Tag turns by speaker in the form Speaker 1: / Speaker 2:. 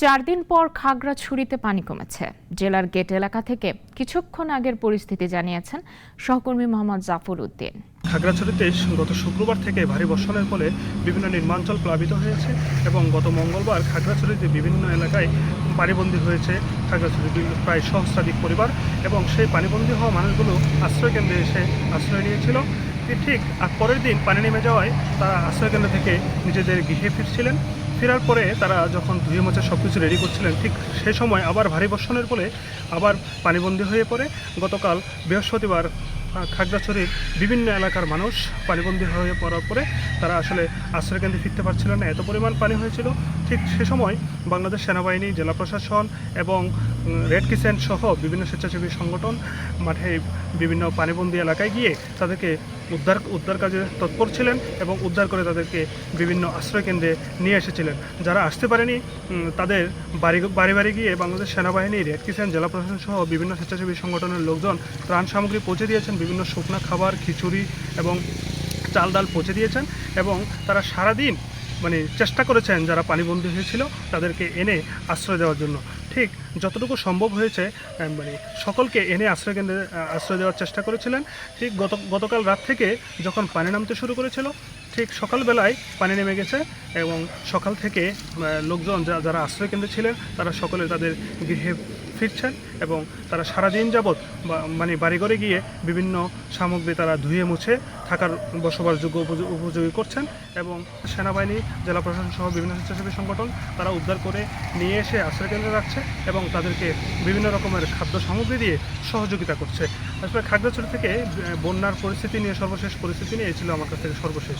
Speaker 1: 4 দিন পর খাগড়াছড়িতে পানি কমেছে। জেলার গেট এলাকা থেকে কিছুক্ষণ আগের পরিস্থিতি জানিয়েছেন সহকর্মী মোহাম্মদ জাফর উদ্দিন।
Speaker 2: খাগড়াছড়িতে গত শুক্রবার থেকে ভারী বর্ষণের ফলে বিভিন্ন নির্মাঞ্চল প্লাবিত হয়েছে এবং গত মঙ্গলবার খাগড়াছড়িতে বিভিন্ন এলাকায় পানিবন্দী হয়েছে খাগড়াছড়ির প্রায় সহস্রাধিক পরিবার এবং সেই পানিবন্দী হওয়া মানুষগুলো আশ্রয়কেন্দ্রে এসে আশ্রয় নিয়েছিল। ঠিক পরের দিন পানি নেমে যাওয়ায় তারা আশ্রয়কেন্দ্র থেকে নিজেদের গৃহে ফিরছিলেন। ফেরার পরে তারা যখন ধুয়ে মোছা সব কিছু রেডি করছিলেন, ঠিক সেই সময় আবার ভারী বর্ষণের ফলে আবার পানিবন্দী হয়ে পড়ে। গতকাল বৃহস্পতিবার খাগড়াছড়ির বিভিন্ন এলাকার মানুষ পানিবন্দী হয়ে পড়ার পরে তারা আসলে আশ্রয়কেন্দ্রে ফিরতে পারছিল না, এত পরিমাণ পানি হয়েছিল। ঠিক সে সময় বাংলাদেশ সেনাবাহিনী, জেলা প্রশাসন এবং রেড ক্রিসেন্ট সহ বিভিন্ন স্বেচ্ছাসেবী সংগঠন মাঠে বিভিন্ন পানিবন্দী এলাকায় গিয়ে তাদেরকে উদ্ধার কাজে তৎপর ছিলেন এবং উদ্ধার করে তাদেরকে বিভিন্ন আশ্রয়কেন্দ্রে নিয়ে এসেছিলেন। যারা আসতে পারেনি তাদের বাড়ি বাড়ি গিয়ে বাংলাদেশ সেনাবাহিনী, রেড ক্রিসেন্ট, জেলা প্রশাসন সহ বিভিন্ন স্বেচ্ছাসেবী সংগঠনের লোকজন ত্রাণ সামগ্রী পৌঁছে দিয়েছেন, বিভিন্ন শুকনো খাবার, খিচুড়ি এবং চাল ডাল পৌঁছে দিয়েছেন এবং তারা সারাদিন চেষ্টা করেছেন যারা পানিবন্দী হয়েছিল তাদেরকে এনে আশ্রয় দেওয়ার জন্য। ঠিক যতটুকু সম্ভব হয়েছে সকলকে এনে আশ্রয়কেন্দ্রে আশ্রয় দেওয়ার চেষ্টা করেছিলেন। ঠিক গতকাল রাত থেকে যখন পানি নামতে শুরু করেছিল, ঠিক সকালবেলায় পানি নেমে গেছে এবং সকাল থেকে লোকজন যারা আশ্রয়কেন্দ্রে ছিলেন তারা সকলে তাদের গৃহে ফিরছেন এবং তারা সারাদিন যাবৎ বাড়িঘরে গিয়ে বিভিন্ন সামগ্রী তারা ধুয়ে মুছে থাকার বসবাসযোগ্য উপযোগী করছেন এবং সেনাবাহিনী, জেলা প্রশাসন সহ বিভিন্ন স্বেচ্ছাসেবী সংগঠন তারা উদ্ধার করে নিয়ে এসে আশ্রয়কেন্দ্রে রাখছে এবং তাদেরকে বিভিন্ন রকমের খাদ্য সামগ্রী দিয়ে সহযোগিতা করছে। আসলে খাগড়াছড়ি থেকে বন্যার পরিস্থিতি নিয়ে সর্বশেষ পরিস্থিতি নিয়ে এই ছিল আমার কাছ থেকে সর্বশেষ।